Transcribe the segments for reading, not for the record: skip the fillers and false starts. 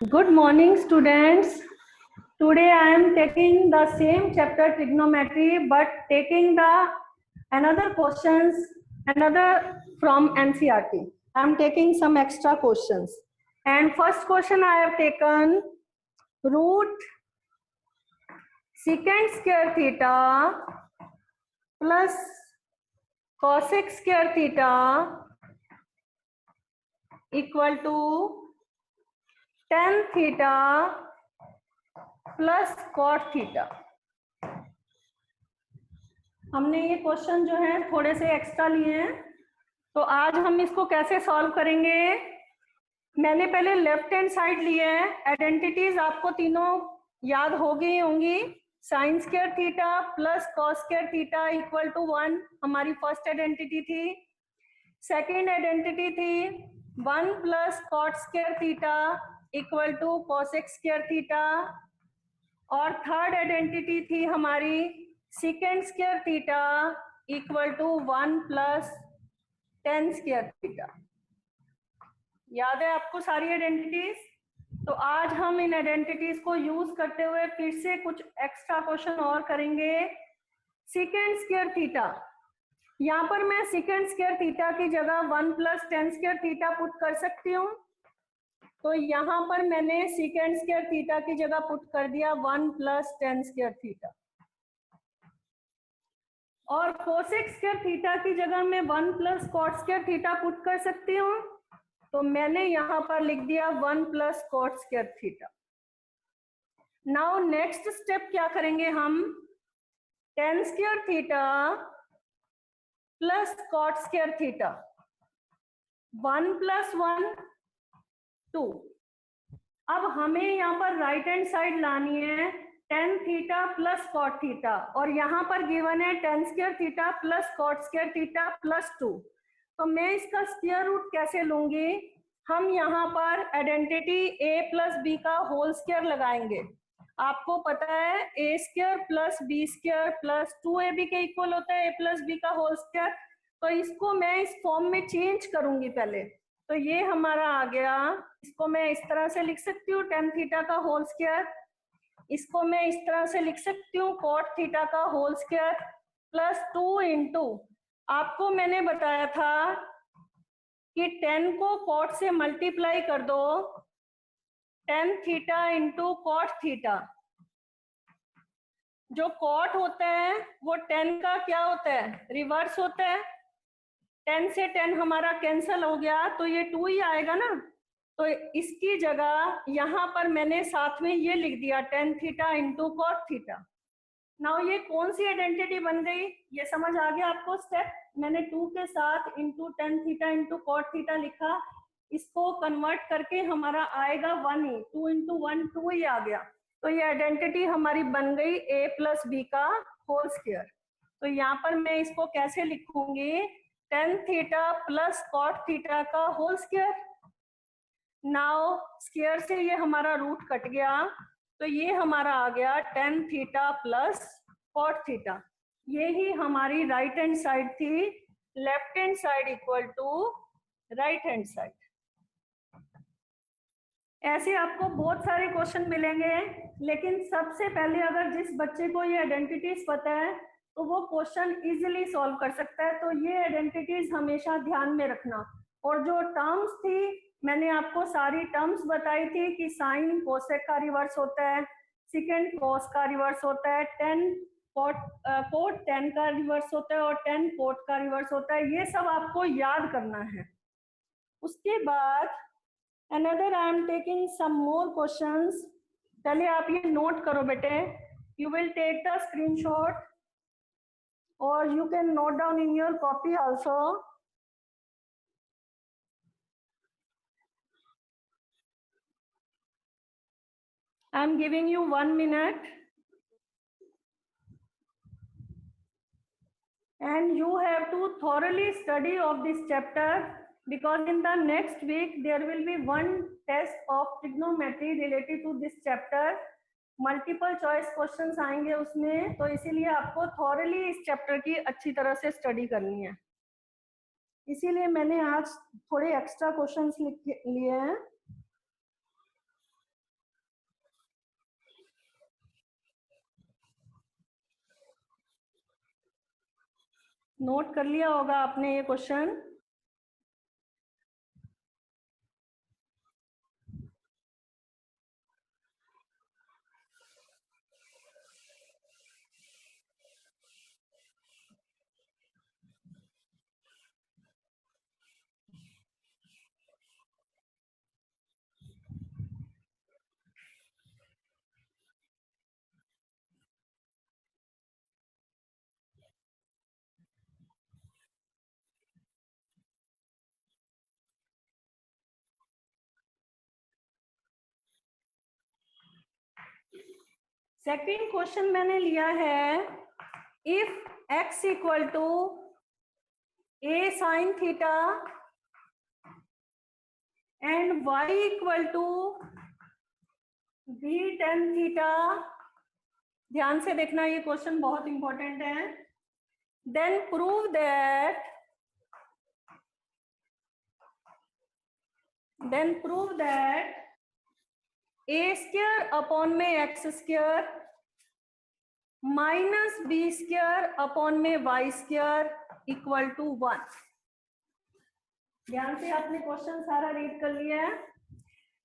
Good morning, students. Today I am taking the same chapter trigonometry, but taking the another questions, another from NCERT. I am taking some extra questions. And first question I have taken root secant square theta plus cosec square theta equal to tan theta plus cot theta. हमने ये question जो है थोड़े से extra लिए हैं, तो आज हम इसको कैसे सॉल्व करेंगे। मैंने पहले लेफ्ट हैंड साइड लिए हैं। आइडेंटिटीज आपको तीनों याद हो गई होंगी। Sine square theta plus cos square theta equal to 1 हमारी फर्स्ट आइडेंटिटी थी। सेकेंड आइडेंटिटी थी 1 plus cot square theta equal to cosec square theta. और थर्ड आइडेंटिटी थी हमारी sec square theta equal to 1 plus tan square theta. याद है आपको सारी आइडेंटिटीज। तो आज हम इन आइडेंटिटीज को यूज करते हुए फिर से कुछ एक्स्ट्रा क्वेश्चन और करेंगे। सेकेंड स्क्वायर थीटा, यहाँ पर मैं सेकेंड स्क्वायर थीटा की जगह 1 plus tan square theta put कर सकती हूँ। तो यहाँ पर मैंने सेकेंड स्क्वायर थीटा की जगह पुट कर दिया 1 प्लस टेन स्क्वायर थीटा। और कोसेक स्क्वायर थीटा की जगह मैं 1 plus cot square theta put कर सकती हूँ। तो मैंने यहाँ पर लिख दिया 1 plus cot square theta. Now next step क्या करेंगे हम, tan square theta plus cot square theta 1 plus 1 2। अब हमें यहाँ पर राइट हैंड साइड लानी है tan theta plus cot theta, और यहाँ पर गिवन है tan square theta plus cot square theta plus 2। तो मैं इसका स्क्वायर रूट कैसे लूंगी, हम यहाँ पर आइडेंटिटी a प्लस बी का होल स्क्वायर लगाएंगे। आपको पता है ए square plus B square plus 2ab के इक्वल होता है a प्लस बी का होल स्क्वायर। तो इसको मैं इस फॉर्म में चेंज करूंगी पहले। तो ये हमारा आ गया, इसको मैं इस तरह से लिख सकती हूँ टेन थीटा का होल स्क्वायर। इसको मैं इस तरह से लिख सकती हूँ कॉट थीटा का होल स्क्वायर प्लस 2 इंटू, आपको मैंने बताया था कि 10 को कॉट से मल्टीप्लाई कर दो, tan theta into cot theta. जो कॉट होता है वो 10 का क्या होता है, रिवर्स होता है। 10 से 10 हमारा कैंसिल हो गया तो ये 2 ही आएगा ना। तो इसकी जगह यहाँ पर मैंने साथ में ये लिख दिया tan theta into cot theta. Now ये कौन सी आइडेंटिटी बन गई, ये समझ आ गया आपको स्टेप। मैंने 2 के साथ into tan theta into cot theta लिखा, इसको कन्वर्ट करके हमारा आएगा 1 ही, 2 इंटू 1 2 ही आ गया। तो ये आइडेंटिटी हमारी बन गई a प्लस बी का होल स्क्वायर। तो यहाँ पर मैं इसको कैसे लिखूंगी, tan theta plus cot theta का होल स्क्वायर। नाउ स्क्वायर से ये हमारा रूट कट गया, तो ये हमारा आ गया tan theta plus cot theta. ये ही हमारी राइट हैंड साइड थी, left hand side equal to right hand side. ऐसे आपको बहुत सारे क्वेश्चन मिलेंगे, लेकिन सबसे पहले अगर जिस बच्चे को ये आइडेंटिटीज पता है तो वो क्वेश्चन इजीली सॉल्व कर सकता है। तो ये आइडेंटिटीज हमेशा ध्यान में रखना। और जो टर्म्स थी मैंने आपको सारी टर्म्स बताई थी कि साइन कोसेक का रिवर्स होता है, सेकेंड कॉस का रिवर्स होता है, टेन कोट टेन का रिवर्स होता है और टेन कोट का रिवर्स होता है। ये सब आपको याद करना है। उसके बाद another I am taking some more questions. पहले आप ये नोट करो बेटे, you will take the screenshot or you can note down in your copy also. I am giving you 1 minute and you have to thoroughly study of this chapter, because in the next week there will be one test of trigonometry related to this chapter. Multiple choice questions आएंगे उसमें, तो इसीलिए आपको thoroughly इस chapter की अच्छी तरह से स्टडी करनी है। इसीलिए मैंने आज थोड़े एक्स्ट्रा क्वेश्चंस लिए हैं। नोट कर लिया होगा आपने ये क्वेश्चन। सेकंड क्वेश्चन मैंने लिया है, if x equal to a sin theta and y equal to b tan theta, ध्यान से देखना ये क्वेश्चन बहुत इंपॉर्टेंट है, then prove that a square upon में x square minus B square upon में वाई स्क्वायर इक्वल टू 1। ध्यान से आपने क्वेश्चन सारा रीड कर लिया है।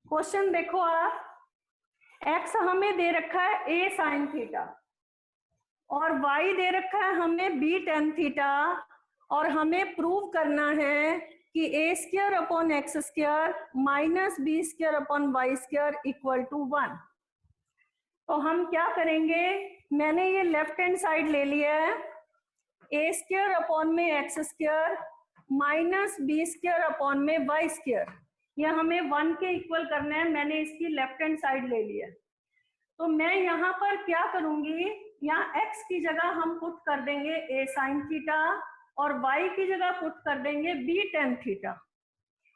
क्वेश्चन देखो आप, x हमें दे रखा है a साइन थीटा और y दे रखा है हमें b टेन थीटा, और हमें प्रूव करना है कि a square upon x square minus B square upon Y square equal to 1। तो हम क्या करेंगे, मैंने ये लेफ्ट हैंड साइड ले लिया है, ए स्क्वायर अपॉन में x square minus B square upon में वाई स्क्वायर, ये हमें 1 के इक्वल करना है, मैंने इसकी लेफ्ट हैंड साइड ले लिया है। तो मैं यहाँ पर क्या करूंगी, यहाँ x की जगह हम पुट कर देंगे a साइन थीटा और y की जगह पुट कर देंगे b टेन थीटा।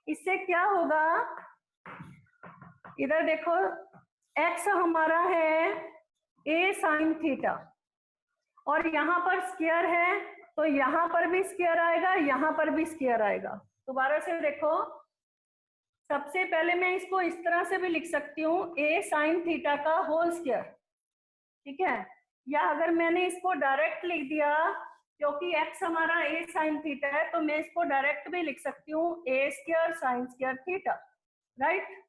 इससे क्या होगा, इधर देखो x हमारा है a साइन थीटा और यहाँ पर स्क्वायर है, तो यहाँ पर भी स्क्वायर आएगा, यहाँ पर भी स्क्वायर आएगा। दोबारा से देखो, सबसे पहले मैं इसको इस तरह से भी लिख सकती हूँ, a साइन थीटा का होल स्क्वायर, ठीक है, या अगर मैंने इसको डायरेक्ट लिख दिया, क्योंकि x हमारा a साइन थीटा है, तो मैं इसको डायरेक्ट भी लिख सकती हूँ a square sine square theta, right.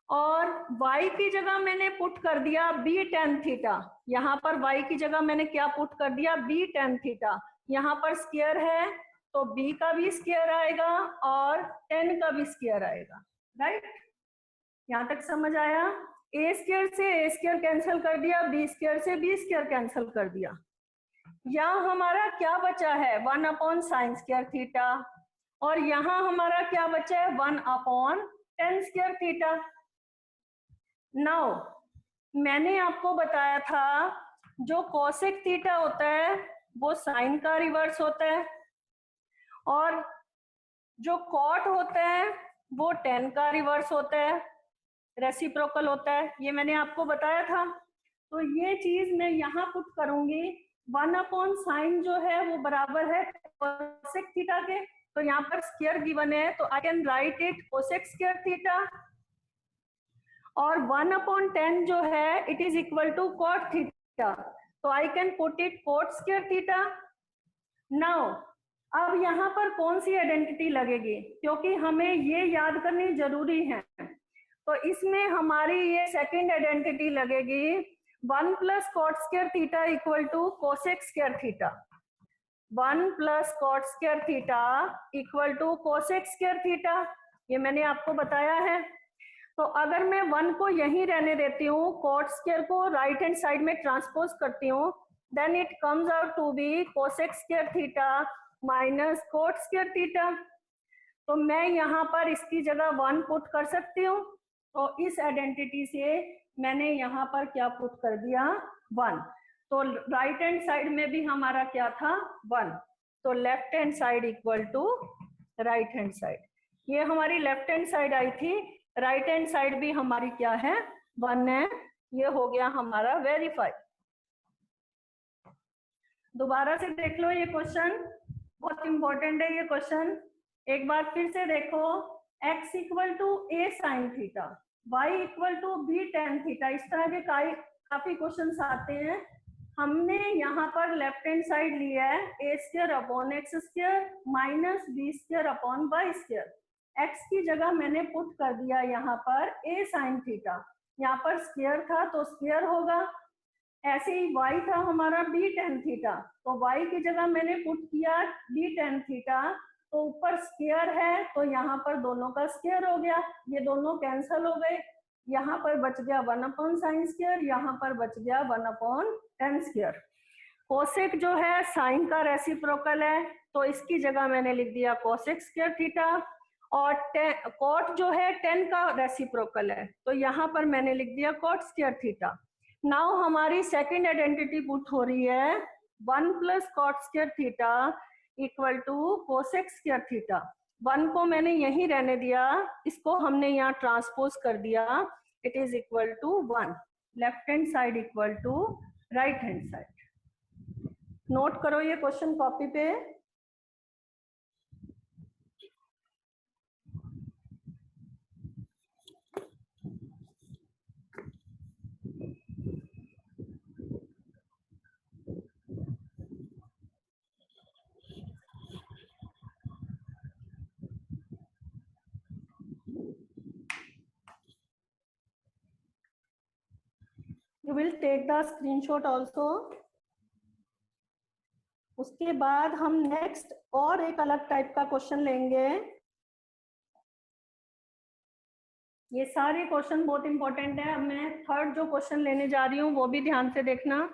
और y की जगह मैंने पुट कर दिया b टेन थीटा, यहाँ पर y की जगह मैंने क्या पुट कर दिया, b टेन थीटा, यहाँ पर स्क्वायर है तो b का भी स्क्वायर आएगा और 10 का भी स्क्वायर आएगा, राइट। यहाँ तक समझ आया। a स्क्वायर से a स्क्वायर कैंसिल कर दिया, b स्क्वायर से b स्क्वायर कैंसिल कर दिया, यहाँ हमारा क्या बचा है 1 अपॉन साइन स्क्वायर थीटा, और यहाँ हमारा क्या बचा है 1 upon ten square theta. Now मैंने आपको बताया था जो कोसेक थीटा होता है वो साइन का रिवर्स होता है, और जो कॉट होता है वो टेन का रिवर्स होता है, रेसिप्रोकल होता है, ये मैंने आपको बताया था। तो ये चीज मैं यहाँ पुट करूंगी, 1 अपॉन साइन जो है वो बराबर है कोसेक थीटा के, तो यहाँ पर स्क्वायर गिवन है तो I can write it cosec square theta, और 1 अपॉन 10 जो है it is equal to cot theta, तो I can put it cot square theta. Now अब यहाँ पर कौन सी आइडेंटिटी लगेगी, क्योंकि हमें ये याद करनी जरूरी है, तो इसमें हमारी ये सेकंड आइडेंटिटी लगेगी 1 plus cot square theta equal to cosec square theta, 1 plus cot square theta equal to cosec square theta, ये मैंने आपको बताया है। तो अगर मैं 1 को यहीं रहने देती हूँ, कॉट स्क्वायर को राइट हैंड साइड में ट्रांसपोज करती हूँ, then it comes out to be cosec square theta minus cot square theta. तो मैं यहाँ पर इसकी जगह 1 पुट कर सकती हूँ, तो इस आइडेंटिटी से मैंने यहाँ पर क्या पुट कर दिया 1, तो राइट हैंड साइड में भी हमारा क्या था 1, तो left hand side equal to right hand side, ये हमारी लेफ्ट हैंड साइड आई थी, राइट हैंड साइड भी हमारी क्या है 1 है, ये हो गया हमारा वेरीफाई। दोबारा से देख लो ये क्वेश्चन, बहुत इंपॉर्टेंट है ये क्वेश्चन, एक बार फिर से देखो, x equal to a sine theta, y equal to b tan theta, इस तरह के काफी क्वेश्चंस आते हैं, हमने यहाँ पर लेफ्ट हैंड साइड लिया है ए square upon x square minus B square upon Y square. X की जगह मैंने पुट कर दिया यहाँ पर ए साइन थीटा, यहाँ पर स्क्वायर था तो स्क्वायर होगा। ऐसे ही y था हमारा बी टेन थीटा, तो y की जगह मैंने पुट किया बी टेन थीटा, तो ऊपर स्क्वायर है तो यहाँ पर दोनों का स्क्वायर हो गया, ये दोनों कैंसल हो गए। यहाँ पर बच गया 1 अपॉन साइन स्क्वायर, यहाँ पर बच गया 1 अपॉन टेन स्क्वायर। कोसेक जो है साइन का रेसिप्रोकल है, तो इसकी जगह मैंने लिख दिया कोसेक स्क्वायर थीटा। और कॉट जो है 10 का रेसिप्रोकल है, तो यहाँ पर मैंने लिख दिया कॉट स्क्वायर थीटा। नाउ हमारी सेकंड आइडेंटिटी पुट हो रही है 1 plus cot square theta equal to cosec square theta. 1 को मैंने यहीं रहने दिया, इसको हमने यहाँ ट्रांसपोज कर दिया, it is equal to 1। Left hand side equal to right hand side. Note करो ये क्वेश्चन कॉपी पे। You will take the screenshot also। उसके बाद हम नेक्स्ट और एक अलग टाइप का क्वेश्चन लेंगे। ये सारे क्वेश्चन बहुत इंपॉर्टेंट है। अब मैं थर्ड जो क्वेश्चन लेने जा रही हूँ वो भी ध्यान से देखना।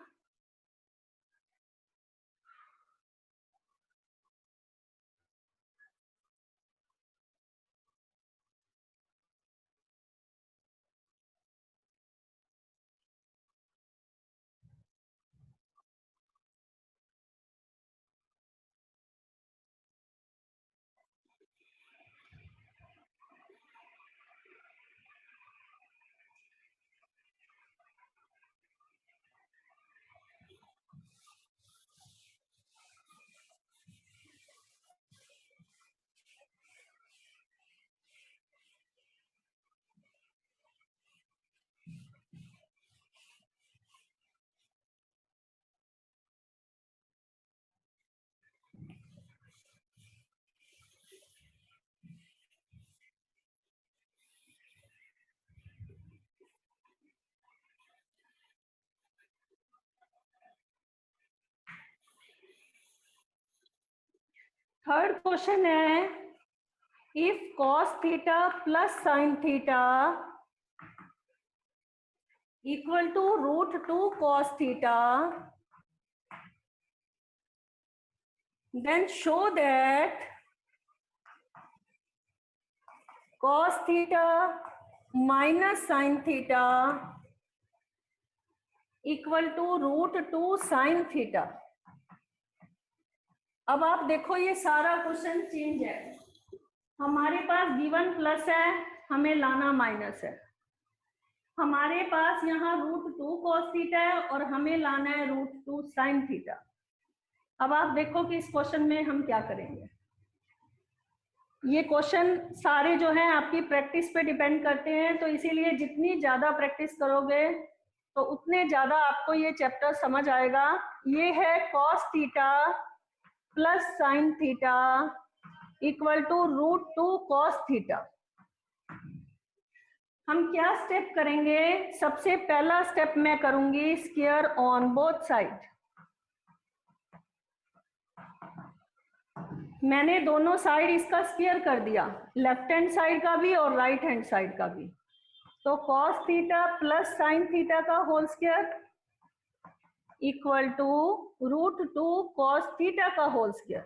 थर्ड क्वेश्चन है if cos theta plus sine theta equal to √2 cos theta, then show that cos theta minus sine theta equal to √2 sine theta. अब आप देखो ये सारा क्वेश्चन चेंज है। हमारे पास गिवन प्लस है, हमें लाना माइनस है। हमारे पास यहाँ √2 cos थीटा है और हमें लाना है √2 साइन थीटा। अब आप देखो कि इस क्वेश्चन में हम क्या करेंगे। ये क्वेश्चन सारे जो हैं आपकी प्रैक्टिस पे डिपेंड करते हैं, तो इसीलिए जितनी ज्यादा प्रैक्टिस करोगे तो उतने ज्यादा आपको ये चैप्टर समझ आएगा। ये है cos theta plus sine theta equal to √2 cos theta. हम क्या स्टेप करेंगे? सबसे पहला स्टेप मैं करूंगी स्क्वायर ऑन बोथ साइड। मैंने दोनों साइड इसका स्क्वायर कर दिया, लेफ्ट हैंड साइड का भी और राइट हैंड साइड का भी। तो cos theta plus sine theta का whole square equal to √2 cos theta का होल स्क्वायर।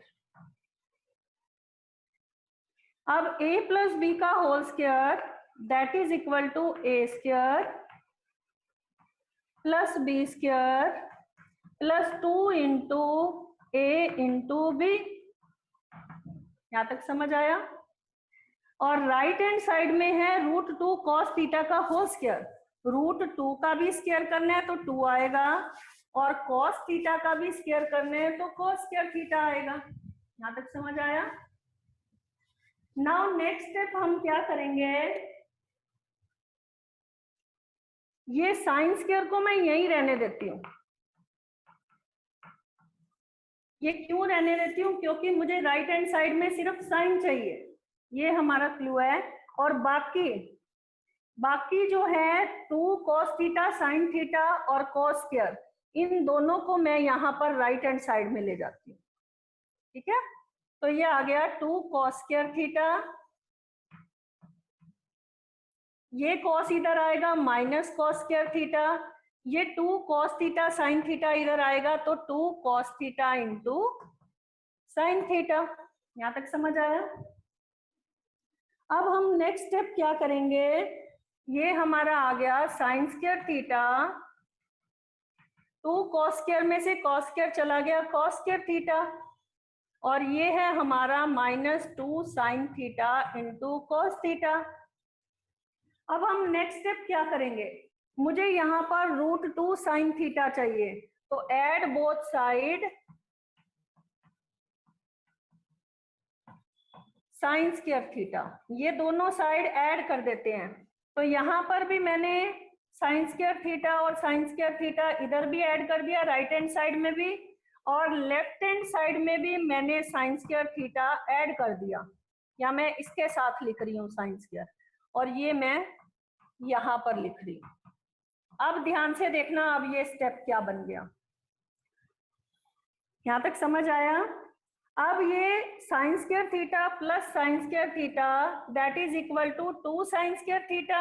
अब a प्लस बी का whole square that is equal to a square plus B square plus 2 into a into B. यहां तक समझ आया? और right hand side में है √2 cos थीटा का होल स्क्वायर। √2 का भी स्क्वायर करना है तो 2 आएगा, और cos थीटा का भी स्क्वायर करना है तो cos स्क्वायर थीटा आएगा। यहां तक समझ आया? नाउ नेक्स्ट स्टेप हम क्या करेंगे, ये साइन स्क्वायर को मैं यहीं रहने देती हूँ। ये क्यों रहने देती हूँ, क्योंकि मुझे राइट हैंड साइड में सिर्फ साइन चाहिए, ये हमारा क्लू है। और बाकी जो है 2 cos थीटा साइन थीटा और cos स्क्वायर, इन दोनों को मैं यहाँ पर राइट हैंड साइड में ले जाती हूँ, ठीक है। तो ये आ गया 2 cos स्क्वायर थीटा, ये cos इधर आएगा माइनस cos स्क्वायर थीटा, ये 2 cos थीटा साइन थीटा इधर आएगा तो 2 cos theta into sine theta. यहां तक समझ आया। अब हम नेक्स्ट स्टेप क्या करेंगे, ये हमारा आ गया sign square theta, 2 cos square में से cos स्क्वायर चला गया cos स्क्वायर थीटा, और ये है हमारा -2 sine theta into cos theta. अब हम नेक्स्ट स्टेप क्या करेंगे, मुझे यहाँ पर √2 साइन थीटा चाहिए, तो add both side sign square theta, ये दोनों साइड ऐड कर देते हैं। तो यहाँ पर भी मैंने साइन स्क्वायर थीटा और साइन स्क्वायर थीटा इधर भी ऐड कर दिया राइट हैंड साइड में भी, और लेफ्ट हैंड साइड में भी मैंने साइन स्क्वायर थीटा ऐड कर दिया, या मैं इसके साथ लिख रही हूँ साइन स्क्वायर, और ये मैं यहाँ पर लिख रही हूँ। अब ध्यान से देखना, अब ये स्टेप क्या बन गया, यहाँ तक समझ आया। अब ये sine square theta plus sine square theta that is equal to 2 sine square theta,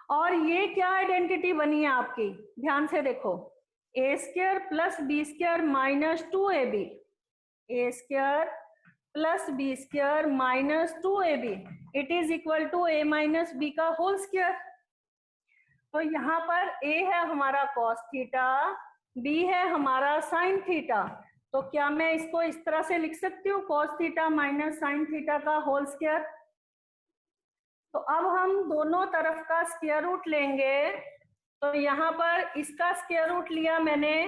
और ये क्या आइडेंटिटी बनी है आपकी, ध्यान से देखो, A square plus B square minus 2ab, A square plus B square minus 2ab, it is equal to a minus B का होल स्क्वायर। तो यहाँ पर a है हमारा cos थीटा, b है हमारा sin थीटा, तो क्या मैं इसको इस तरह से लिख सकती हूँ cos theta minus sin theta का होल स्क्वायर। तो अब हम दोनों तरफ का स्क्वायर रूट लेंगे, तो यहाँ पर इसका स्क्वायर रूट लिया मैंने,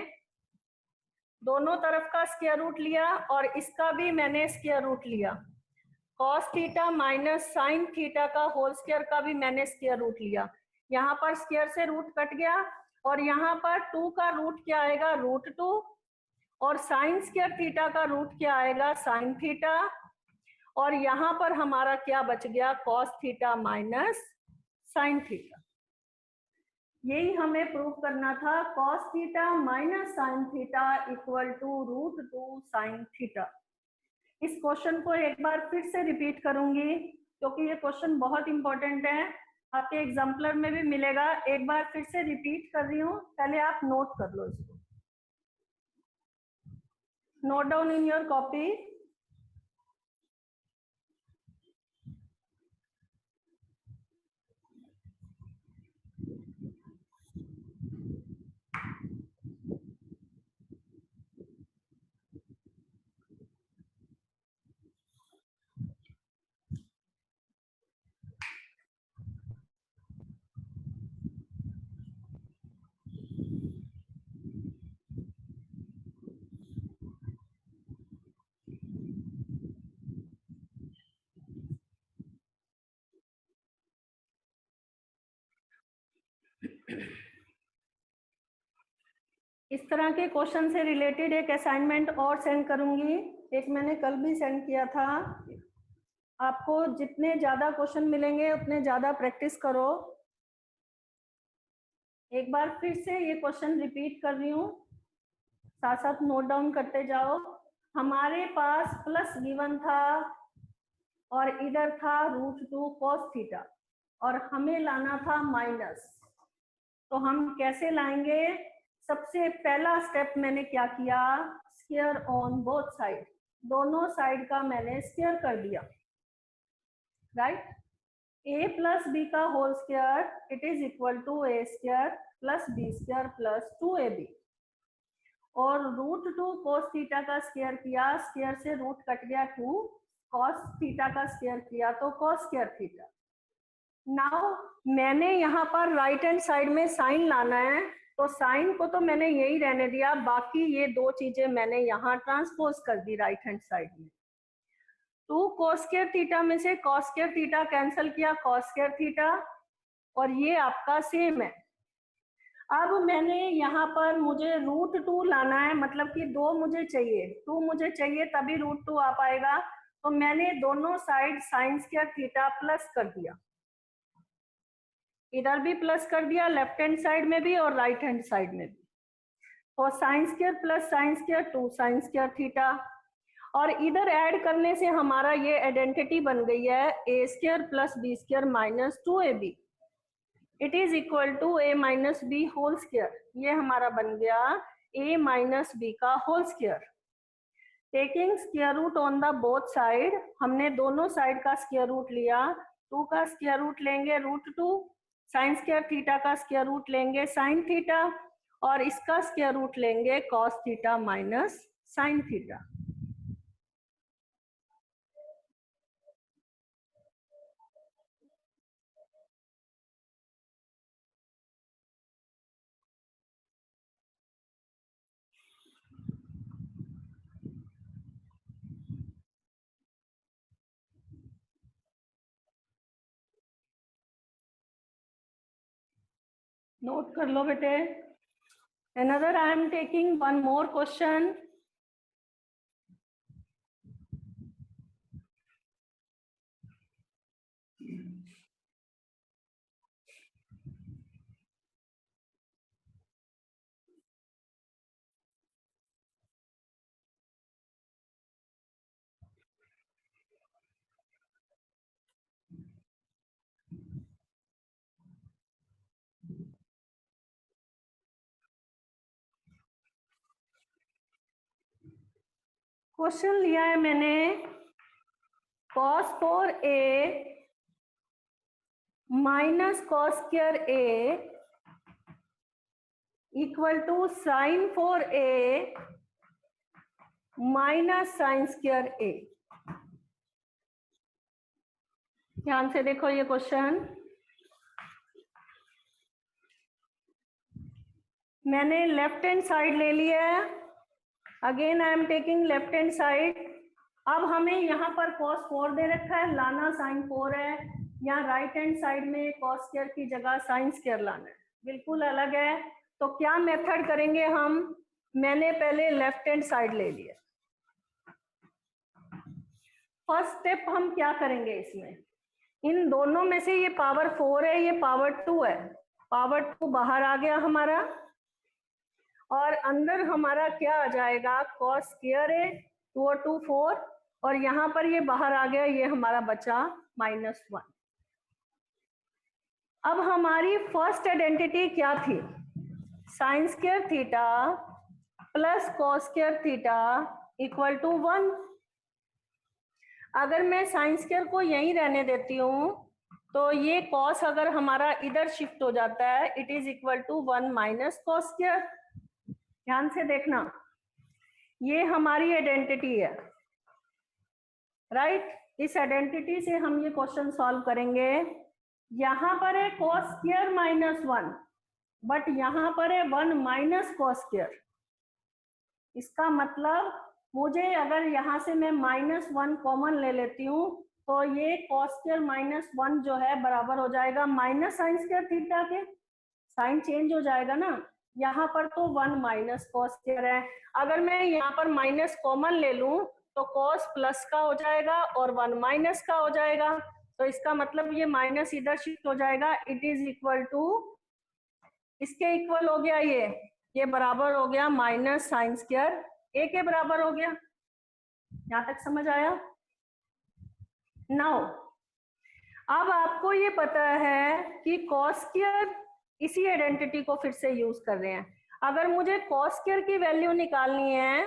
दोनों तरफ का स्क्वायर रूट लिया, और इसका भी मैंने स्क्वायर रूट लिया, cos theta minus sin theta का होल स्क्वायर का भी मैंने स्क्वायर रूट लिया। यहाँ पर स्क्वायर से रूट कट गया, और यहाँ पर 2 का रूट क्या आएगा, √2, और साइन स्क्वायर थीटा का रूट क्या आएगा, साइन थीटा, और यहाँ पर हमारा क्या बच गया, cos theta minus sine theta. यही हमें प्रूव करना था, cos theta minus sine theta equal to √2 sine theta. इस क्वेश्चन को एक बार फिर से रिपीट करूंगी, क्योंकि ये क्वेश्चन बहुत इंपॉर्टेंट है, आपके एग्जाम्पलर में भी मिलेगा। एक बार फिर से रिपीट कर रही हूँ, पहले आप नोट कर लो इसको, note down in your copy. इस तरह के क्वेश्चन से रिलेटेड एक असाइनमेंट और सेंड करूंगी, एक मैंने कल भी सेंड किया था। आपको जितने ज्यादा क्वेश्चन मिलेंगे उतने ज्यादा प्रैक्टिस करो। एक बार फिर से ये क्वेश्चन रिपीट कर रही हूँ, साथ साथ नोट डाउन करते जाओ। हमारे पास प्लस गिवन था और इधर था √2 cos थीटा, और हमें लाना था माइनस। तो हम कैसे लाएंगे, सबसे पहला स्टेप मैंने क्या किया, स्क्वायर ऑन बोथ साइड, दोनों साइड का मैंने स्क्वायर कर दिया, राइट। a प्लस बी का whole square it is equal to a square plus B square plus 2ab, और √2 cos थीटा का स्क्वायर किया, स्क्वायर से रूट कट गया 2, cos थीटा का स्क्वायर किया तो cos स्क्वायर थीटा। नाउ मैंने यहाँ पर राइट हैंड साइड में साइन लाना है, तो साइन को तो मैंने यही रहने दिया, बाकी ये दो चीजें मैंने यहाँ ट्रांसपोज कर दी राइट हैंड साइड में। 2 cos स्क्वायर थीटा में से cos स्क्वायर थीटा कैंसिल किया, cos स्क्वायर थीटा, और ये आपका सेम है। अब मैंने यहाँ पर मुझे √2 लाना है, मतलब कि 2 मुझे चाहिए, 2 मुझे चाहिए तभी √2 आ पाएगा। तो मैंने दोनों side sign square theta plus कर दिया, इधर भी प्लस कर दिया, लेफ्ट हैंड साइड में भी और राइट हैंड साइड में भी। और sine square plus sine square 2 sine square theta, और इधर ऐड करने से हमारा ये आइडेंटिटी बन गई है ए square plus B square minus 2ab, it is equal to a minus B whole square. ये हमारा बन गया a माइनस बी का whole square. Taking square root on the both side, हमने दोनों साइड का स्क्वायर रूट लिया, 2 का स्क्वायर रूट लेंगे √2, साइन स्क्वायर थीटा का स्क्वायर रूट लेंगे साइन थीटा, और इसका स्क्वायर रूट लेंगे cos theta minus sine theta. Note कर लो बेटे। Another I am taking one more question. Question लिया है मैंने, cos4a minus cos square a equal to sin4a minus sine square a। ध्यान से देखो ये क्वेश्चन, मैंने लेफ्ट हैंड साइड ले लिया है, again I am taking left hand side. अब हमें यहाँ पर cos4 दे रखा है, लाना sin4 है, यहाँ राइट हैंड साइड में कॉस स्क्वायर की जगह साइन स्क्वायर लाना है, बिल्कुल अलग है। तो क्या मेथड करेंगे हम, मैंने पहले लेफ्ट हैंड साइड ले लिया। फर्स्ट स्टेप हम क्या करेंगे इसमें, इन दोनों में से ये पावर 4 है, ये पावर 2 है, पावर 2 बाहर आ गया हमारा, और अंदर हमारा क्या आ जाएगा कॉस स्क्वायर है, 2 और 2 4, और यहाँ पर ये बाहर आ गया, ये हमारा बचा -1। अब हमारी फर्स्ट आइडेंटिटी क्या थी, sine square theta plus cos square theta equal to 1। अगर मैं साइन स्क्वायर को यहीं रहने देती हूँ तो ये कॉस अगर हमारा इधर शिफ्ट हो जाता है, it is equal to 1 minus cos square. ध्यान से देखना, ये हमारी आइडेंटिटी है, राइट। इस आइडेंटिटी से हम ये क्वेश्चन सॉल्व करेंगे। यहाँ पर है कॉस स्क्वायर -1, बट यहाँ पर है 1 माइनस कॉस स्क्वायर। इसका मतलब मुझे अगर यहाँ से मैं -1 कॉमन ले लेती हूँ तो ये कॉस स्क्वायर -1 जो है बराबर हो जाएगा माइनस साइन स्क्वायर थीटा के, साइन चेंज हो जाएगा ना, यहाँ पर तो 1 माइनस कॉस स्क्वायर है। अगर मैं यहाँ पर माइनस कॉमन ले लूँ तो कॉस प्लस का हो जाएगा और 1 माइनस का हो जाएगा, तो इसका मतलब ये माइनस इधर शिफ्ट हो जाएगा, इट इज इक्वल टू, इसके इक्वल हो गया ये बराबर हो गया माइनस साइन स्क्वायर a के बराबर हो गया। यहाँ तक समझ आया? नाउ अब आपको ये पता है कि कॉस स्क्वायर, इसी आइडेंटिटी को फिर से यूज कर रहे हैं। अगर मुझे कॉस स्क्वायर की वैल्यू निकालनी है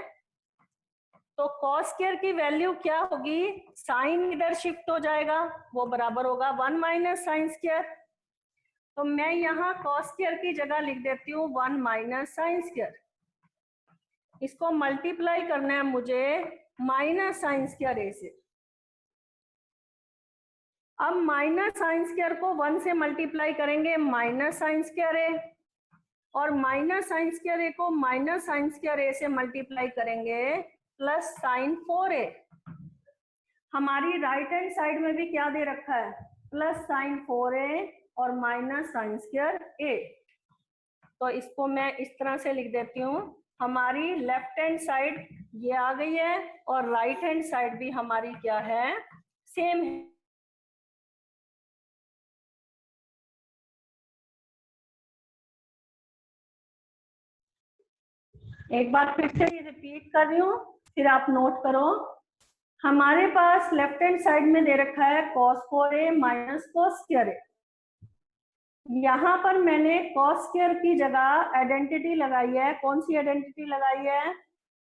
तो कॉस स्क्वायर की वैल्यू क्या होगी, साइन इधर शिफ्ट हो जाएगा, वो बराबर होगा 1 माइनस साइन स्क्वायर। तो मैं यहाँ कॉस स्क्वायर की जगह लिख देती हूँ 1 माइनस साइन स्क्वायर। इसको मल्टीप्लाई करना है मुझे माइनस साइन स्क्वायर ए से। अब माइनस साइन स्क्वायर को 1 से मल्टीप्लाई करेंगे माइनस साइन स्क्वायर ए, और माइनस साइन स्क्वायर ए को माइनस साइन स्क्वायर ए से मल्टीप्लाई करेंगे प्लस साइन 4a। हमारी राइट हैंड साइड में भी क्या दे रखा है, प्लस साइन 4a और माइनस साइन स्क्वायर ए। तो इसको मैं इस तरह से लिख देती हूँ, हमारी लेफ्ट हैंड साइड ये आ गई है और राइट हैंड साइड भी हमारी क्या है, सेम है। एक बार फिर से ये रिपीट कर रही हूँ, फिर आप नोट करो। हमारे पास लेफ्ट हैंड साइड में दे रखा है cos4a माइनस cos2a। यहाँ पर मैंने cos2 की जगह आइडेंटिटी लगाई है। कौन सी आइडेंटिटी लगाई है?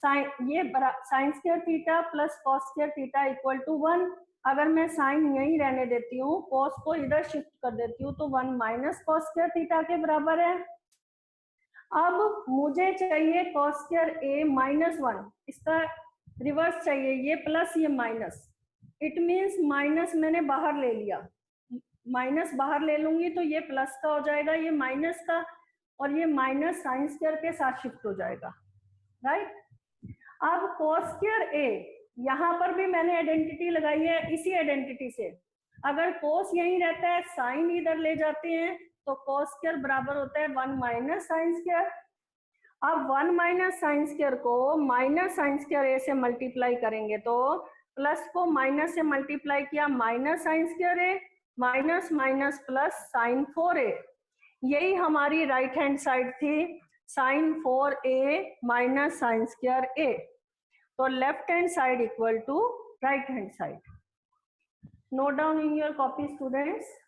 Sine square theta plus cos square theta equal to 1। अगर मैं साइन यही रहने देती हूँ, कॉस को इधर शिफ्ट कर देती हूँ, तो 1 माइनस कॉस स्क्वायर थीटा के बराबर है। अब मुझे चाहिए कॉस स्क्वायर ए माइनस 1, इसका रिवर्स चाहिए, ये प्लस ये माइनस। इट मीन्स माइनस मैंने बाहर ले लिया, माइनस बाहर ले लूंगी तो ये प्लस का हो जाएगा, ये माइनस का, और ये माइनस साइन स्क्वायर के साथ शिफ्ट हो जाएगा, राइट। अब कॉस स्क्वायर ए, यहाँ पर भी मैंने आइडेंटिटी लगाई है इसी आइडेंटिटी से। अगर कोस यहीं रहता है, साइन इधर ले जाते हैं, तो कॉस स्क्वायर बराबर होता है 1 माइनस साइन स्क्वायर। अब 1 माइनस साइन स्क्वायर को माइनस साइन स्क्वायर ए से मल्टीप्लाई करेंगे, तो प्लस को माइनस से मल्टीप्लाई किया, minus sine square A, minus minus plus sine 4a। यही हमारी राइट हैंड साइड थी, sine 4a minus sine square A. तो left hand side equal to right hand side. Note down in your copy students.